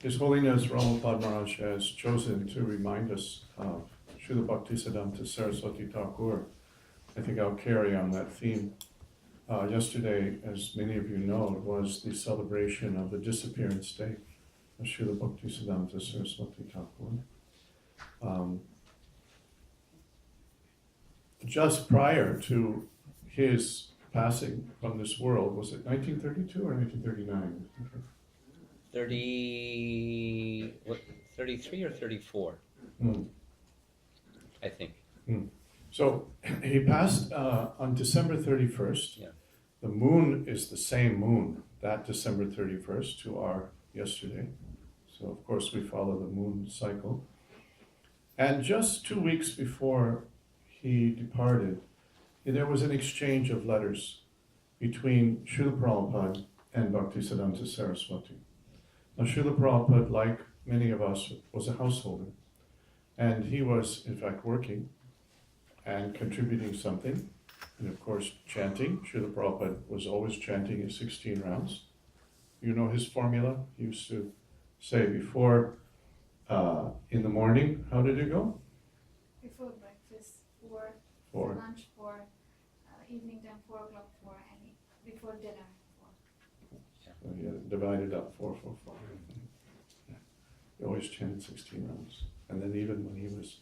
His Holiness Ramapada Maharaj has chosen to remind us of Srila Bhaktisiddhanta Sarasvati Thakur. I think I'll carry on that theme. Yesterday, as many of you know, was the celebration of the Disappearance Day of Srila Bhaktisiddhanta Sarasvati Thakur. Just prior to his passing from this world, was it 1932 or 1939? 33 or 34, I think. So he passed on December 31st. Yeah. The moon is the same moon, that December 31st, to our yesterday. So of course we follow the moon cycle. And just 2 weeks before he departed, there was an exchange of letters between Srila Prabhupada and Bhaktisiddhanta Saraswati. Now Srila Prabhupada, like many of us, was a householder. And he was, in fact, working and contributing something. And of course, chanting. Srila Prabhupada was always chanting his 16 rounds. You know his formula? He used to say before, in the morning, how did it go? Before breakfast, 4. Four. Lunch, 4. Evening time, 4 o'clock, 4. And before dinner, 4. So he had divided up 4, 4, 4. He always chanted 16 rounds. And then even when he was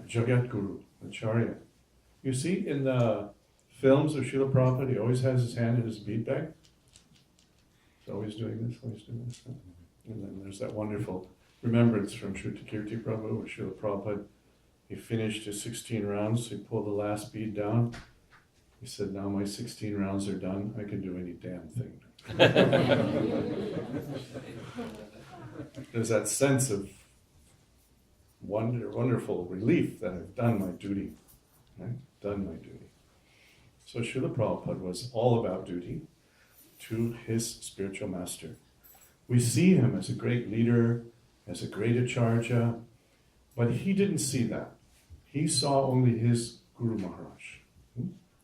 Jagat Guru, Acharya. You see in the films of Srila Prabhupada, he always has his hand in his bead bag. He's always doing this, always doing this. And then there's that wonderful remembrance from Shrutakirti Prabhu, where Srila Prabhupada, he finished his 16 rounds, he pulled the last bead down. He said, now my 16 rounds are done, I can do any damn thing. There's that sense of wonderful relief that I've done my duty, right? Done my duty. So Srila Prabhupada was all about duty to his spiritual master. We see him as a great leader, as a great acharya, but he didn't see that. He saw only his Guru Maharaj.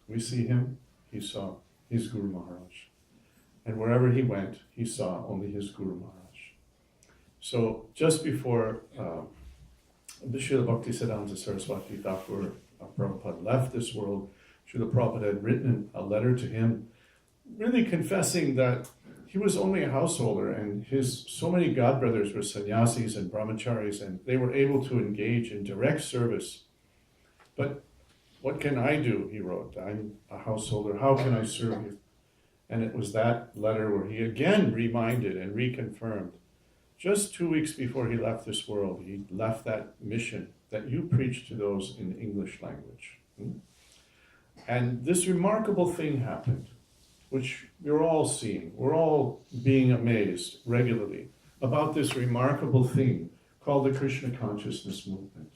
We see him, he saw his Guru Maharaj. And wherever he went, he saw only his Guru Maharaj. So just before Srila Bhaktisiddhanta Saraswati Thakur Prabhupada left this world, Srila Prabhupada had written a letter to him, really confessing that he was only a householder and so many godbrothers were sannyasis and brahmacharis and they were able to engage in direct service. But what can I do, he wrote, I'm a householder, how can I serve you? And it was that letter where he again reminded and reconfirmed, just 2 weeks before he left this world, he left that mission that you preach to those in the English language. And this remarkable thing happened, which you're all seeing. We're all being amazed regularly about this remarkable thing called the Krishna consciousness movement.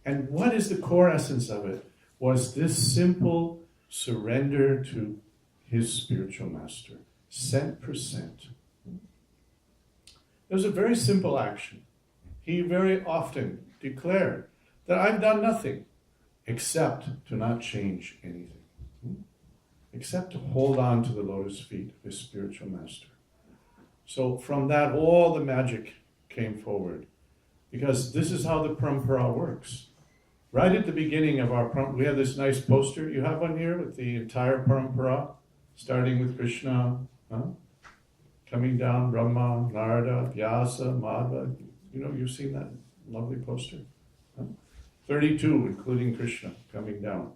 And what is the core essence of it? Was this simple surrender to his spiritual master, 100%. It was a very simple action. He very often declared that I've done nothing except to not change anything, except to hold on to the lotus feet of his spiritual master. So from that, all the magic came forward, because this is how the parampara works. Right at the beginning of our parampara, we have this nice poster. You have one here with the entire parampara, starting with Krishna, coming down, Brahma, Narada, Vyasa, Madhva. You know, you've seen that lovely poster. 32, including Krishna, coming down.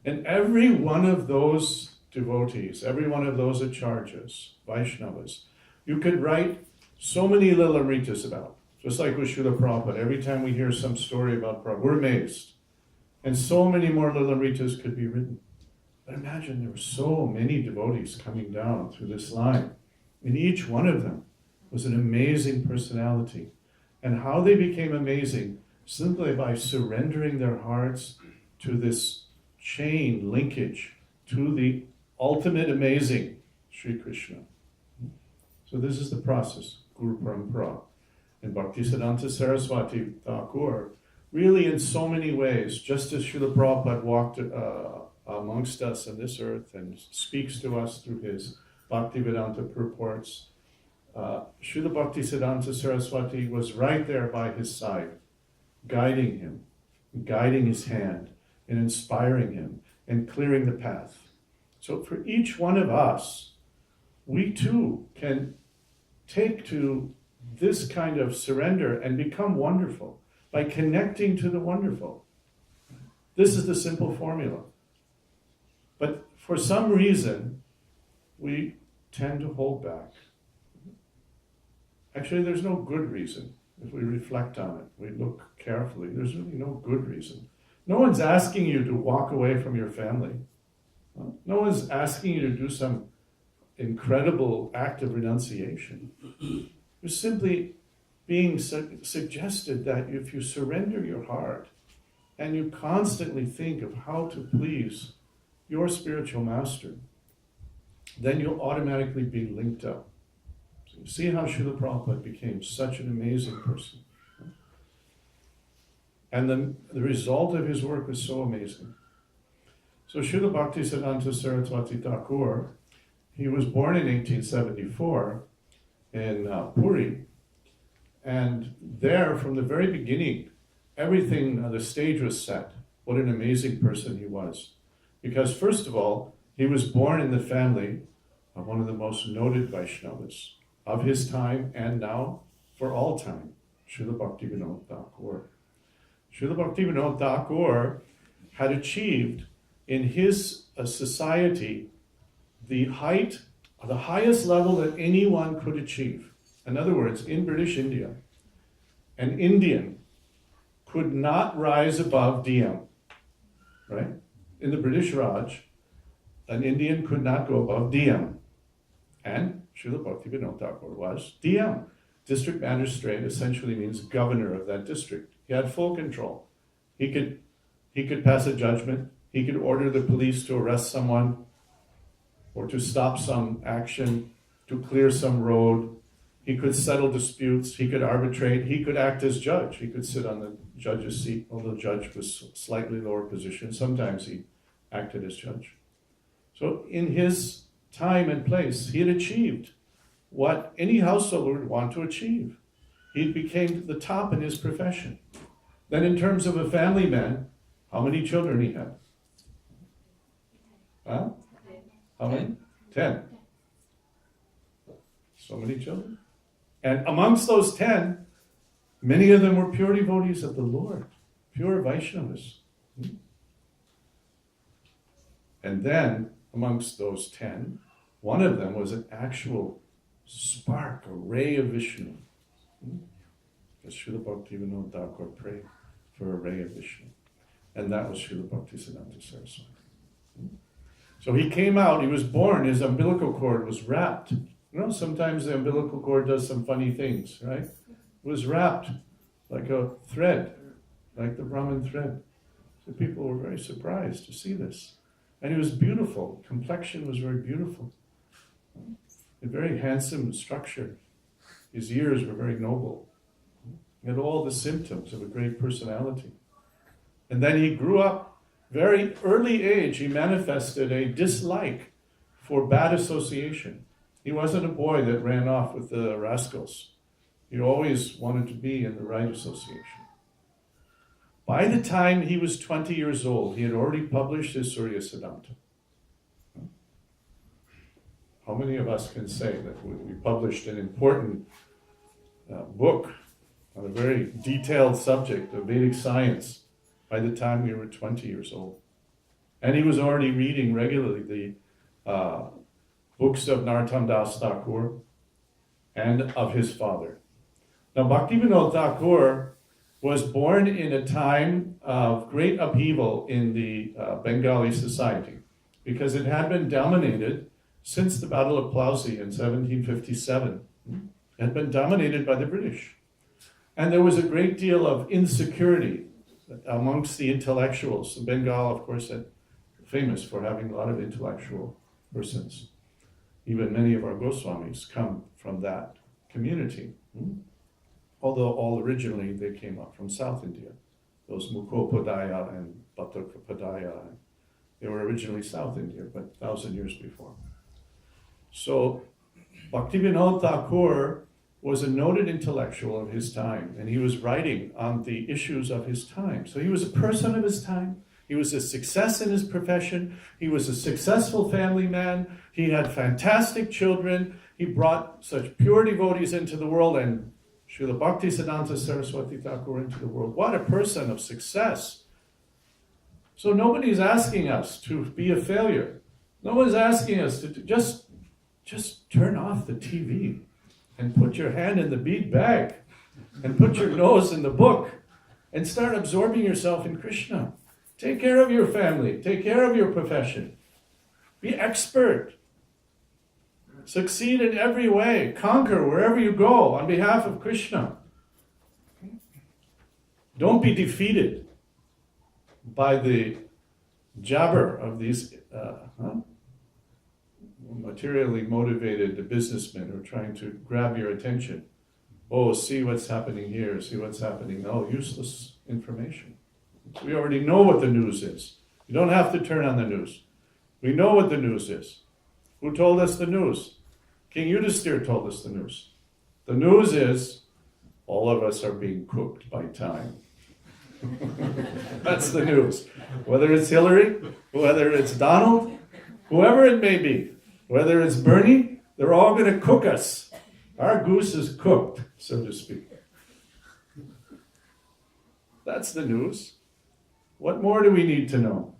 And every one of those devotees, every one of those acharyas, Vaishnavas, you could write so many little amritas about. Just like with Srila Prabhupada, every time we hear some story about Prabhupada, we're amazed. And so many more little amritas could be written. But imagine there were so many devotees coming down through this line. And each one of them was an amazing personality. And how they became amazing, simply by surrendering their hearts to this chain linkage to the ultimate amazing, Sri Krishna. So this is the process, Guru Parampara. And Bhaktisiddhanta Saraswati Thakur, really in so many ways, just as Srila Prabhupada walked amongst us on this earth and speaks to us through his Bhaktivedanta purports, Srila Bhaktisiddhanta Saraswati was right there by his side, guiding him, guiding his hand, and inspiring him, and clearing the path. So for each one of us, we too can take to this kind of surrender and become wonderful by connecting to the wonderful. This is the simple formula. But for some reason, we tend to hold back. Actually, there's no good reason. If we reflect on it, we look carefully, there's really no good reason. No one's asking you to walk away from your family. No one's asking you to do some incredible act of renunciation. You're simply being suggested that if you surrender your heart and you constantly think of how to please your spiritual master, then you'll automatically be linked up. So you see how Srila Prabhupada became such an amazing person. And the result of his work was so amazing. So Srila Bhaktisiddhanta Sarasvati Thakur, he was born in 1874 in Puri. And there, from the very beginning, everything, the stage was set. What an amazing person he was. Because first of all, he was born in the family of one of the most noted Vaishnavas of his time and now for all time, Srila Bhaktivinoda Thakur. Srila Bhaktivinoda Thakur had achieved in his society the highest level that anyone could achieve. In other words, in British India, an Indian could not rise above DM, right? In the British Raj, an Indian could not go above DM. And Srila Bhaktivinoda Thakur was DM. District magistrate essentially means governor of that district. He had full control. He could pass a judgment. He could order the police to arrest someone or to stop some action, to clear some road. He could settle disputes. He could arbitrate. He could act as judge. He could sit on the judge's seat, although the judge was slightly lower position. Sometimes he acted as judge. So in his time and place, he had achieved what any householder would want to achieve. He became the top in his profession. Then in terms of a family man, how many children he had? Huh? How many? 10. So many children. And amongst those 10, many of them were pure devotees of the Lord, pure Vaishnavas. And then, amongst those 10, one of them was an actual spark, a ray of Vishnu. Because Srila Bhaktivinoda Thakur prayed for a ray of Vishnu. And that was Srila Bhaktisiddhanta Saraswati. So he came out, he was born, his umbilical cord was wrapped. You know, sometimes the umbilical cord does some funny things, right? It was wrapped like a thread, like the Brahmin thread. So people were very surprised to see this. And he was beautiful. Complexion was very beautiful. A very handsome structure. His ears were very noble. He had all the symptoms of a great personality. And then he grew up, very early age, he manifested a dislike for bad association. He wasn't a boy that ran off with the rascals. He always wanted to be in the right association. By the time he was 20 years old, he had already published his Surya Siddhanta. How many of us can say that we published an important book on a very detailed subject of Vedic science by the time we were 20 years old? And he was already reading regularly the books of Narottam Das Thakur and of his father. Now, Bhaktivinoda Thakur was born in a time of great upheaval in the Bengali society because it had been dominated since the Battle of Plassey in 1757. It had been dominated by the British. And there was a great deal of insecurity amongst the intellectuals. Bengal, of course, is famous for having a lot of intellectual persons. Even many of our Goswamis come from that community. Although all originally they came up from South India. Those Mukhopadhyaya and Bhattacharya, they were originally South India, but 1,000 years before. So Bhaktivinoda Thakur was a noted intellectual of his time, and he was writing on the issues of his time. So he was a person of his time. He was a success in his profession. He was a successful family man. He had fantastic children. He brought such pure devotees into the world, and Srila Bhaktisiddhanta Sarasvati Thakur into the world. What a person of success. So nobody's asking us to be a failure. No one's asking us to just turn off the TV and put your hand in the bead bag and put your nose in the book and start absorbing yourself in Krishna. Take care of your family. Take care of your profession. Be expert. Succeed in every way. Conquer wherever you go on behalf of Krishna. Don't be defeated by the jabber of these materially motivated businessmen who are trying to grab your attention. Oh, see what's happening here, see what's happening. No, useless information. We already know what the news is. You don't have to turn on the news. We know what the news is. Who told us the news? King Yudhisthira told us the news. The news is all of us are being cooked by time. That's the news. Whether it's Hillary, whether it's Donald, whoever it may be, whether it's Bernie, they're all going to cook us. Our goose is cooked, so to speak. That's the news. What more do we need to know?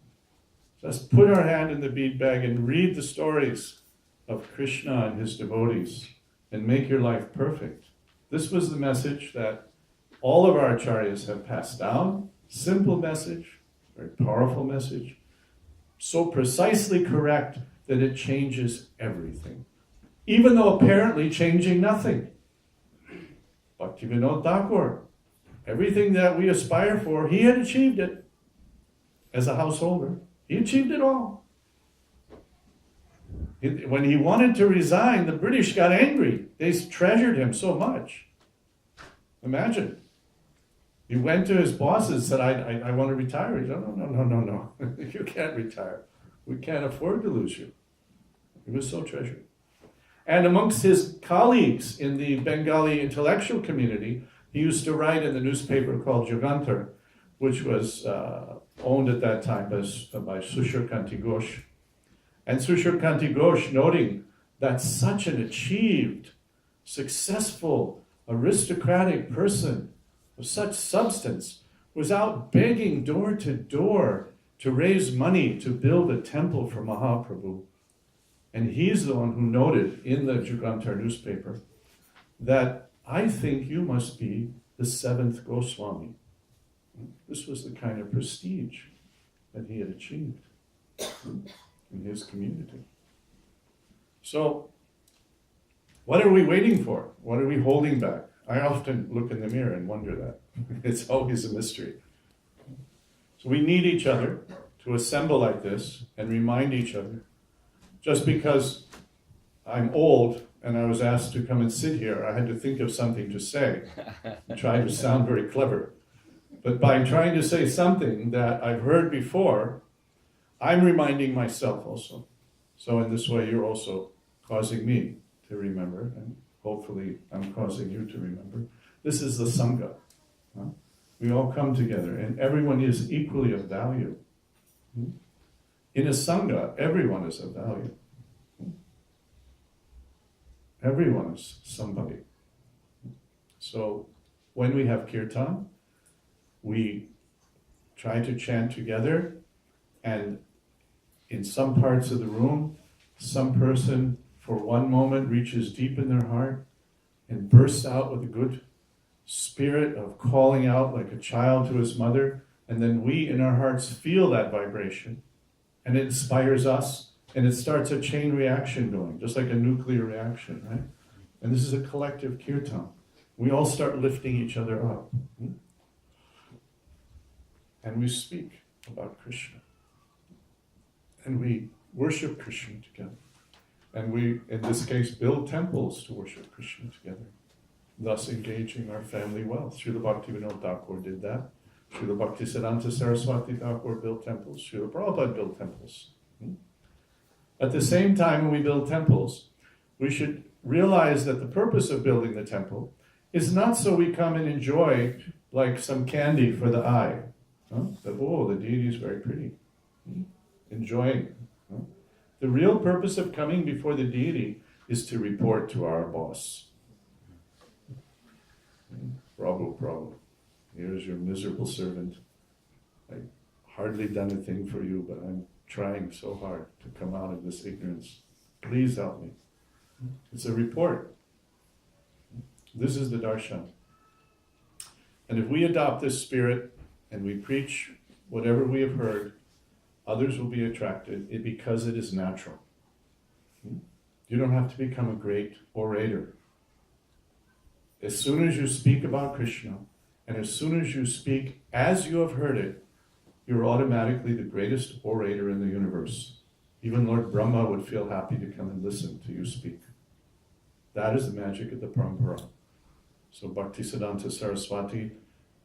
Just put our hand in the bead bag and read the stories of Krishna and his devotees and make your life perfect. This was the message that all of our acharyas have passed down. Simple message, very powerful message, so precisely correct that it changes everything, even though apparently changing nothing. Bhaktivinoda Thakur, everything that we aspire for, he had achieved it as a householder. He achieved it all. When he wanted to resign, the British got angry. They treasured him so much. Imagine. He went to his bosses and said, I want to retire. He said, no. You can't retire. We can't afford to lose you. He was so treasured. And amongst his colleagues in the Bengali intellectual community, he used to write in the newspaper called Jugantar, which was owned at that time by Sushir Kanti Ghosh. And Sushir Kanti Ghosh, noting that such an achieved, successful, aristocratic person of such substance was out begging door to door to raise money to build a temple for Mahaprabhu. And he's the one who noted in the Jugantar newspaper that I think you must be the seventh Goswami. This was the kind of prestige that he had achieved in his community. So, what are we waiting for? What are we holding back? I often look in the mirror and wonder that. It's always a mystery. So we need each other to assemble like this and remind each other. Just because I'm old and I was asked to come and sit here, I had to think of something to say and try to sound very clever. But by trying to say something that I've heard before, I'm reminding myself also. So in this way, you're also causing me to remember, and hopefully I'm causing you to remember. This is the Sangha. We all come together, and everyone is equally of value. In a Sangha, everyone is of value. Everyone is somebody. So when we have kirtan, we try to chant together, and in some parts of the room, some person for one moment reaches deep in their heart and bursts out with a good spirit of calling out like a child to his mother, and then we in our hearts feel that vibration, and it inspires us, and it starts a chain reaction going, just like a nuclear reaction, right? And this is a collective kirtan. We all start lifting each other up. And we speak about Krishna. And we worship Krishna together. And we, in this case, build temples to worship Krishna together, thus engaging our family wealth. Srila Bhaktivinoda Thakur did that. Srila Bhaktisiddhanta Sarasvati Thakur built temples. Srila Prabhupada built temples. At the same time, when we build temples, we should realize that the purpose of building the temple is not so we come and enjoy like some candy for the eye. Huh? That, oh, the deity is very pretty. Enjoying. Huh? The real purpose of coming before the deity is to report to our boss. Prabhu, here's your miserable servant. I've hardly done a thing for you, but I'm trying so hard to come out of this ignorance. Please help me. It's a report. This is the darshan. And if we adopt this spirit and we preach whatever we have heard, others will be attracted because it is natural. You don't have to become a great orator. As soon as you speak about Krishna, and as soon as you speak as you have heard it, you're automatically the greatest orator in the universe. Even Lord Brahma would feel happy to come and listen to you speak. That is the magic of the parampara. So Bhaktisiddhanta Sarasvati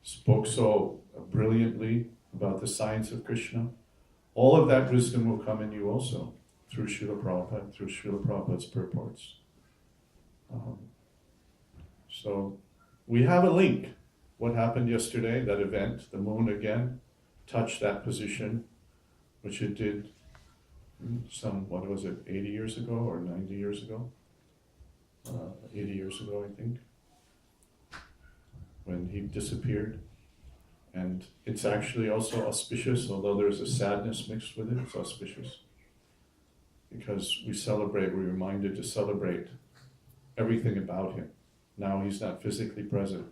spoke so brilliantly about the science of Krishna. All of that wisdom will come in you also, through Srila Prabhupada, through Srila Prabhupada's purports. So we have a link. What happened yesterday, that event, the moon again, touched that position, which it did some, 80 years ago or 90 years ago? 80 years ago, I think, when he disappeared. And it's actually also auspicious, although there's a sadness mixed with it, it's auspicious. Because we're reminded to celebrate everything about him. Now he's not physically present.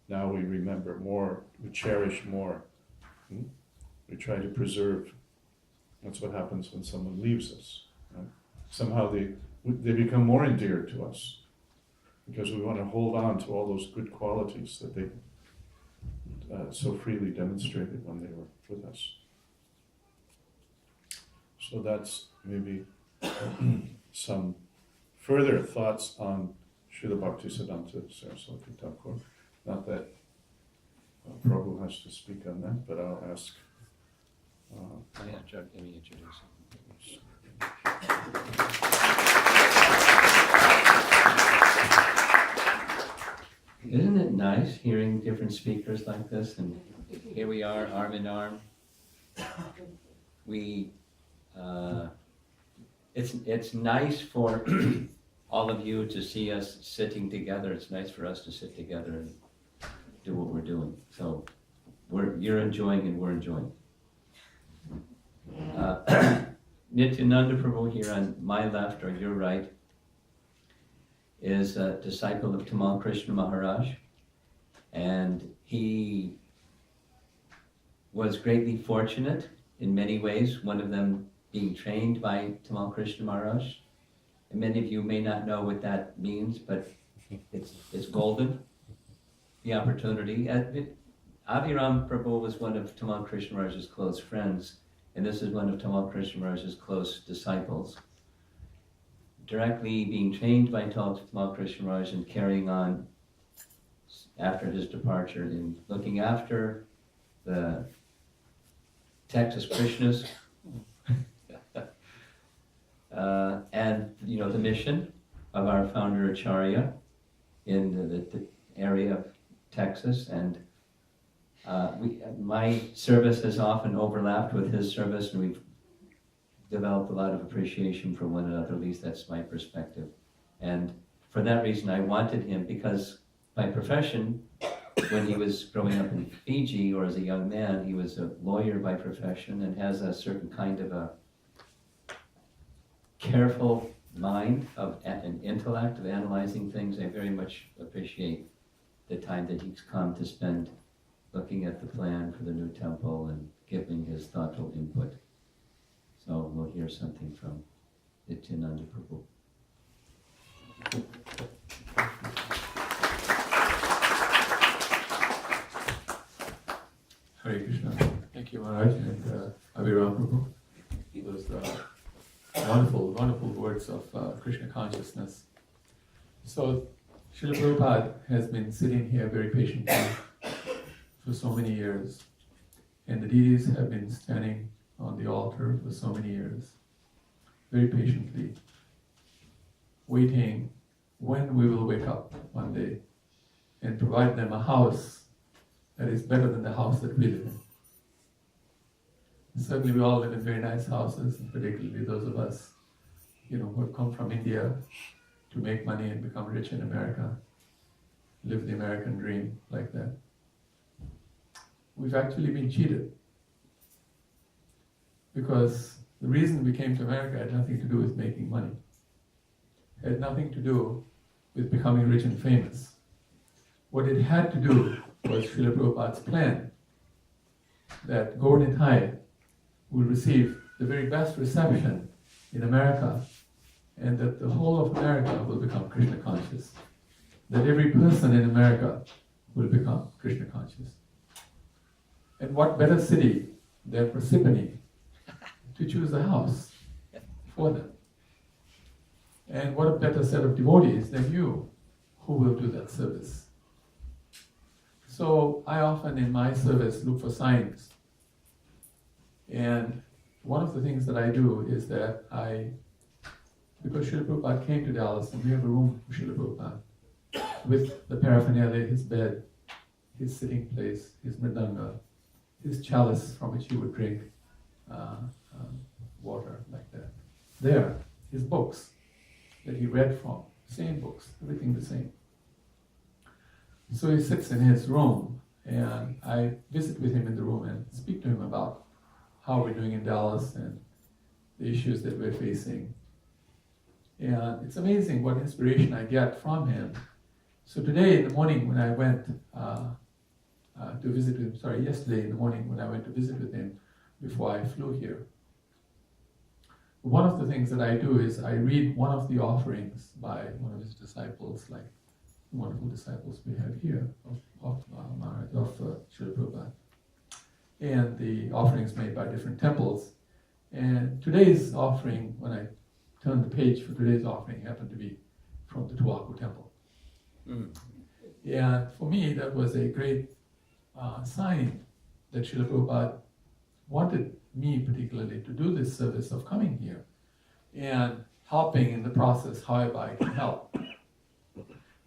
Now we remember more, we cherish more. We try to preserve. That's what happens when someone leaves us. Right? Somehow they become more endeared to us because we want to hold on to all those good qualities that they so freely demonstrated when they were with us. So that's maybe some further thoughts on Srila Bhaktisiddhanta Saraswati Thakur. Not that Prabhu has to speak on that, but I'll ask. Let me introduce him. Isn't it nice hearing different speakers like this? And here we are, arm in arm. It's nice for all of you to see us sitting together. It's nice for us to sit together and do what we're doing. So you're enjoying and we're enjoying. Nityananda Prabhu here on my left or your right is a disciple of Tamal Krishna Maharaj, and he was greatly fortunate in many ways, one of them being trained by Tamal Krishna Maharaj. And many of you may not know what that means, but it's golden, the opportunity. Abhiram Prabhu was one of Tamal Krishna Maharaj's close friends, and this is one of Tamal Krishna Maharaj's close disciples. Directly being trained by Tamal Krishna Maharaj and carrying on after his departure in looking after the Texas Krishnas and the mission of our founder Acharya in the area of Texas, and my service has often overlapped with his service, and we've developed a lot of appreciation for one another. At least that's my perspective. And for that reason, I wanted him, because by profession, when he was growing up in Fiji or as a young man, he was a lawyer by profession and has a certain kind of a careful mind of an intellect of analyzing things. I very much appreciate the time that he's come to spend looking at the plan for the new temple and giving his thoughtful input. So we'll hear something from Nityananda Prabhu. Hare Krishna. Thank you, Maharaj, and Abhiram Prabhu. Those wonderful, wonderful words of Krishna consciousness. So, Srila Prabhupada has been sitting here very patiently for so many years, and the deities have been standing on the altar for so many years, very patiently, waiting when we will wake up one day and provide them a house that is better than the house that we live in. Certainly we all live in very nice houses, and particularly those of us, who have come from India to make money and become rich in America, live the American dream like that. We've actually been cheated. Because the reason we came to America had nothing to do with making money. It had nothing to do with becoming rich and famous. What it had to do was Srila Prabhupada's plan that Govardhan High will receive the very best reception in America, and that the whole of America will become Krishna conscious. That every person in America will become Krishna conscious. And what better city than Parsippany to choose a house for them? And what a better set of devotees than you who will do that service. So I often in my service look for signs. And one of the things that I do is that because Srila Prabhupada came to Dallas, and we have a room for Srila Prabhupada with the paraphernalia, his bed, his sitting place, his mridanga, his chalice from which he would drink water like that. There, his books that he read from, same books, everything the same. So he sits in his room, and I visit with him in the room and speak to him about how we're doing in Dallas and the issues that we're facing. And it's amazing what inspiration I get from him. So today in the morning when I went to visit with him, yesterday in the morning when I went to visit with him before I flew here, one of the things that I do is I read one of the offerings by one of his disciples, like the wonderful disciples we have here of Srila Prabhupada, and the offerings made by different temples. And today's offering, when I turned the page for today's offering, happened to be from the Tuaku temple. And for me, that was a great sign that Srila Prabhupada wanted me particularly to do this service of coming here and helping in the process however I can help.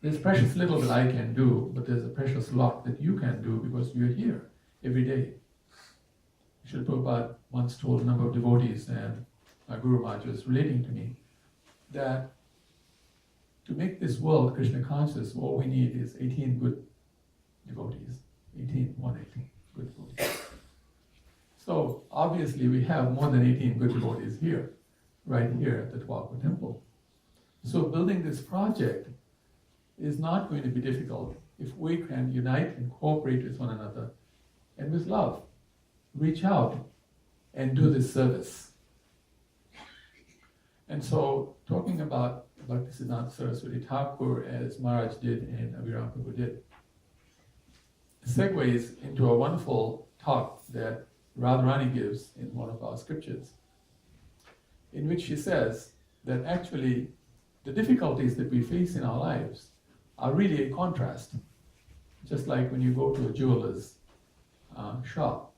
There's precious little that I can do, but there's a precious lot that you can do because you're here every day. Srila Prabhupada once told a number of devotees, and my Guru Maharaj was relating to me, that to make this world Krishna conscious, all we need is 18 good devotees. 18 good devotees. So obviously we have more than 18 good devotees here, right here at the Tuaku temple. So building this project is not going to be difficult if we can unite and cooperate with one another and with love, reach out and do this service. And so talking about Bhaktisiddhanta Sarasvati Thakur as Maharaj did and Abhiram Prabhu did, segues into a wonderful talk that Radharani gives in one of our scriptures, in which she says that actually the difficulties that we face in our lives are really a contrast. Just like when you go to a jeweler's shop.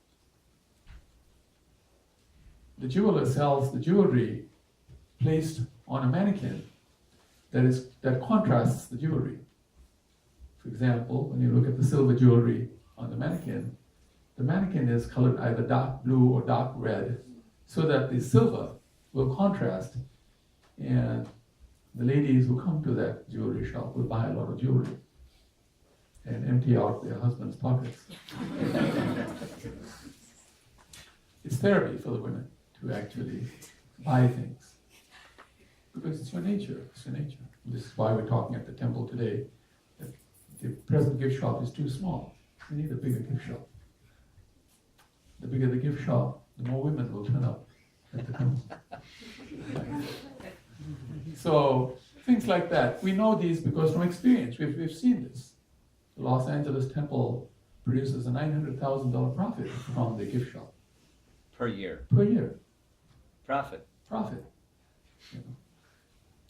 The jeweler sells the jewelry placed on a mannequin that contrasts the jewelry. For example, when you look at the silver jewelry on the mannequin is colored either dark blue or dark red, so that the silver will contrast, and the ladies who come to that jewelry shop will buy a lot of jewelry and empty out their husband's pockets. It's therapy for the women to actually buy things, because it's your nature. This is why we're talking at the temple today, that the present gift shop is too small. We need a bigger gift shop. The bigger the gift shop, the more women will turn up at the temple. So things like that. We know these because from experience, we've seen this. The Los Angeles temple produces a $900,000 profit from the gift shop. Per year. Per year. Profit. You know.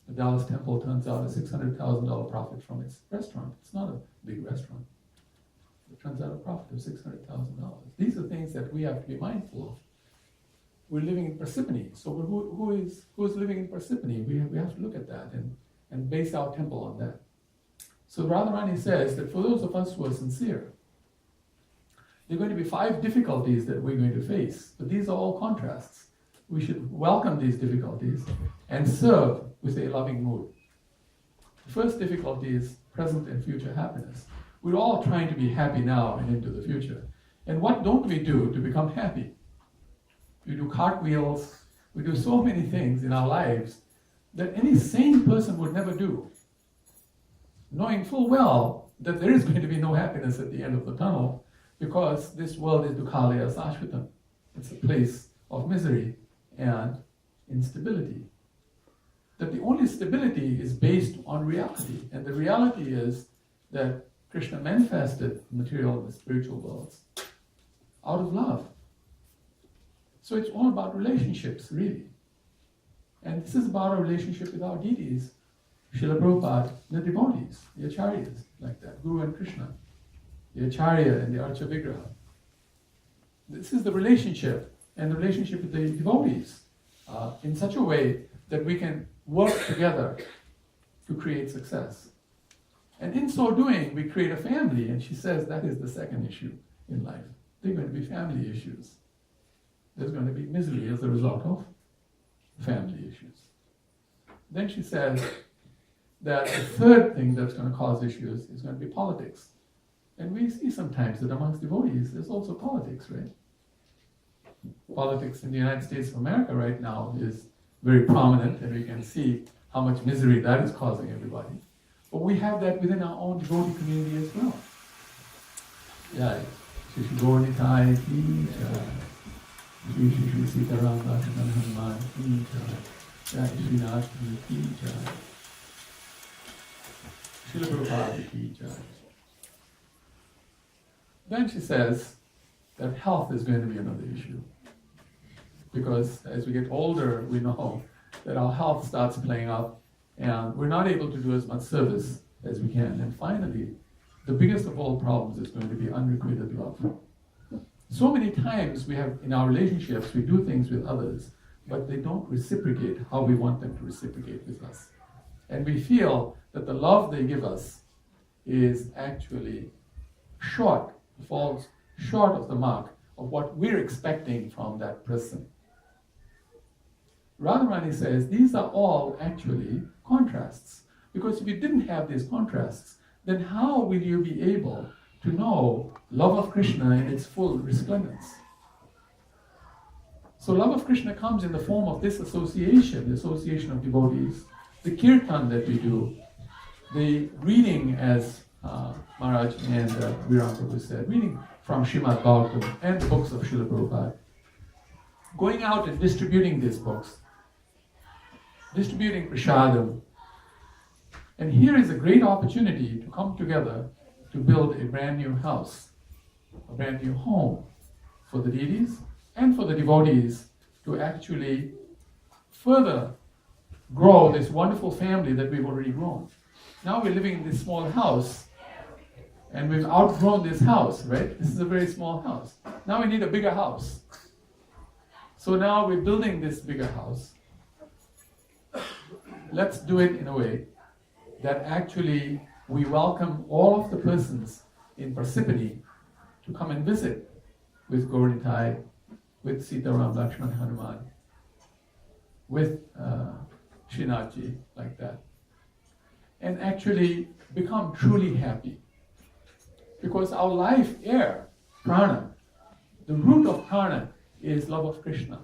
The Dallas temple turns out a $600,000 profit from its restaurant. It's not a big restaurant. It turns out a profit of $600,000. These are things that we have to be mindful of. We're living in Parsippany, so who is living in Parsippany? We have to look at that and base our temple on that. So Radharani says that for those of us who are sincere, there are going to be 5 difficulties that we're going to face, but these are all contrasts. We should welcome these difficulties and serve with a loving mood. The first difficulty is present and future happiness. We're all trying to be happy now and into the future. And what don't we do to become happy? We do cartwheels, we do so many things in our lives that any sane person would never do, knowing full well that there is going to be no happiness at the end of the tunnel, because this world is dukhalaya sashvatam. It's a place of misery and instability. That the only stability is based on reality, and the reality is that Krishna manifested material and spiritual worlds out of love. So it's all about relationships, really. And this is about our relationship with our deities, Srila Prabhupada, the devotees, the acharyas, like that, Guru and Krishna, the acharya and the archa vigraha. This is the relationship, and the relationship with the devotees in such a way that we can work together to create success. And in so doing, we create a family, and she says that is the second issue in life. There are going to be family issues. There's going to be misery as a result of family issues. Then she says that the third thing that's going to cause issues is going to be politics. And we see sometimes that amongst devotees, there's also politics, right? Politics in the United States of America right now is very prominent, and we can see how much misery that is causing everybody. But we have that within our own devotee community as well. Yeah, Shri Gaur-Nitai ki jai. Shri Shri Sitaram Lakshman Hanuman ki jai. Jai Shri Nashmi ki jai. Srila Prabhupada ki jai. Then she says that health is going to be another issue. Because as we get older, we know that our health starts playing up, and we're not able to do as much service as we can. And finally, the biggest of all problems is going to be unrequited love. So many times we have, in our relationships, we do things with others, but they don't reciprocate how we want them to reciprocate with us. And we feel that the love they give us is actually falls short of the mark of what we're expecting from that person. Radharani says these are all actually contrasts. Because if you didn't have these contrasts, then how will you be able to know love of Krishna in its full resplendence? So love of Krishna comes in the form of this association, the association of devotees, the kirtan that we do, the reading, as Maharaj and Abhiram and Nityananda said, reading from Srimad Bhagavatam and the books of Srila Prabhupada, going out and distributing these books, distributing prasadam. And here is a great opportunity to come together to build a brand new house, a brand new home for the deities and for the devotees to actually further grow this wonderful family that we've already grown. Now we're living in this small house, and we've outgrown this house, right? This is a very small house. Now we need a bigger house. So now we're building this bigger house. Let's do it in a way that actually we welcome all of the persons in Parsippany to come and visit with Gaur-Nitai, with Sitaram Lakshman Hanuman, with Srinathji, like that, and actually become truly happy. Because our life air, prana, the root of prana is love of Krishna.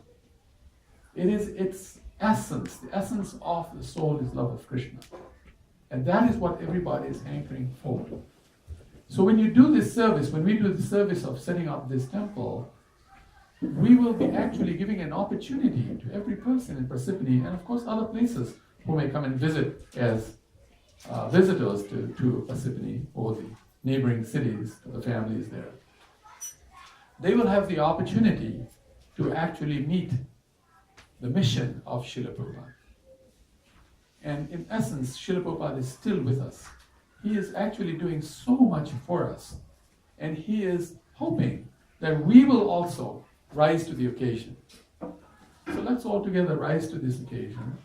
It is its essence, the essence of the soul is love of Krishna. And that is what everybody is hankering for. So when you do this service, when we do the service of setting up this temple, we will be actually giving an opportunity to every person in Parsippany, and of course other places who may come and visit as visitors to Parsippany or the neighboring cities, to the families there. They will have the opportunity to actually meet the mission of Srila Prabhupada. And in essence, Srila Prabhupada is still with us. He is actually doing so much for us. And he is hoping that we will also rise to the occasion. So let's all together rise to this occasion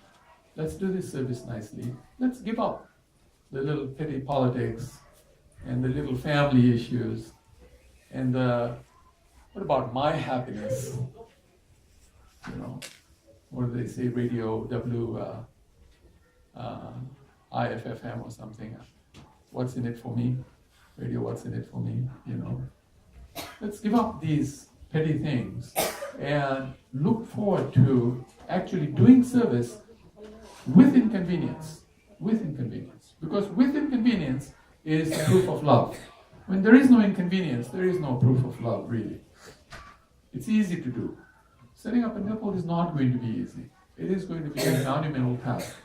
let's do this service nicely. Let's give up the little petty politics and the little family issues and what about my happiness? You know, what do they say, radio IFFM or something? What's in it for me? Radio, what's in it for me? You know, let's give up these petty things and look forward to actually doing service with inconvenience. With inconvenience. Because with inconvenience is proof of love. When there is no inconvenience, there is no proof of love, really. It's easy to do. Setting up a temple is not going to be easy. It is going to be a monumental task.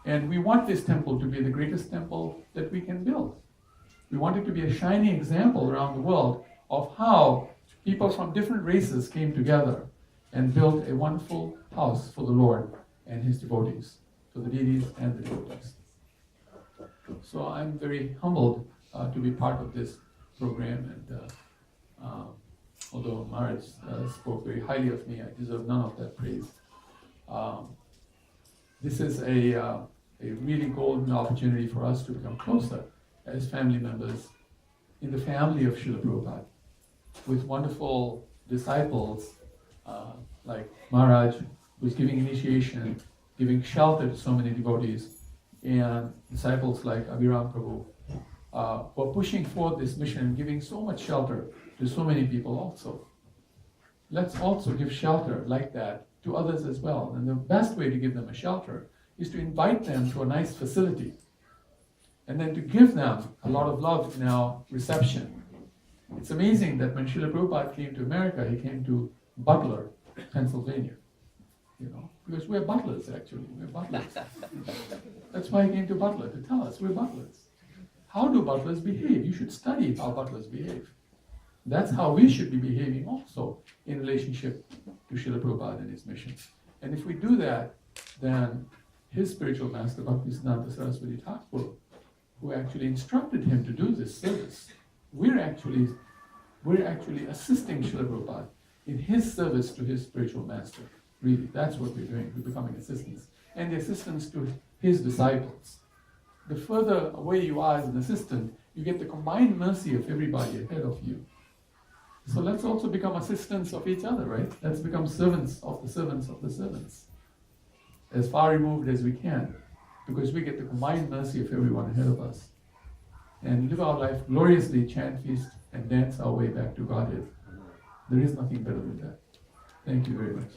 And we want this temple to be the greatest temple that we can build. We want it to be a shining example around the world of how people from different races came together and built a wonderful house for the Lord and His devotees, for the deities and the devotees. So I'm very humbled to be part of this program, and although Maharaj spoke very highly of me, I deserve none of that praise. This is a really golden opportunity for us to become closer as family members in the family of Srila Prabhupada, with wonderful disciples like Maharaj, who's giving initiation, giving shelter to so many devotees, and disciples like Abhiram Prabhu, who are pushing forth this mission and giving so much shelter to so many people also. Let's also give shelter like that to others as well. And the best way to give them a shelter is to invite them to a nice facility and then to give them a lot of love in our reception. It's amazing that when Srila Prabhupada came to America, he came to Butler, Pennsylvania. You know, because we're butlers actually, we're butlers. That's why he came to Butler, to tell us we're butlers. How do butlers behave? You should study how butlers behave. That's how we should be behaving also in relationship to Srila Prabhupada and his mission. And if we do that, then his spiritual master, Bhaktisiddhanta Sarasvati Thakur, who actually instructed him to do this service, we're actually assisting Srila Prabhupada in his service to his spiritual master. Really, that's what we're doing. We're becoming assistants. And the assistants to his disciples. The further away you are as an assistant, you get the combined mercy of everybody ahead of you. So let's also become assistants of each other, right? Let's become servants of the servants of the servants. As far removed as we can. Because we get the combined mercy of everyone ahead of us. And live our life gloriously, chant, feast, and dance our way back to Godhead. There is nothing better than that. Thank you very much.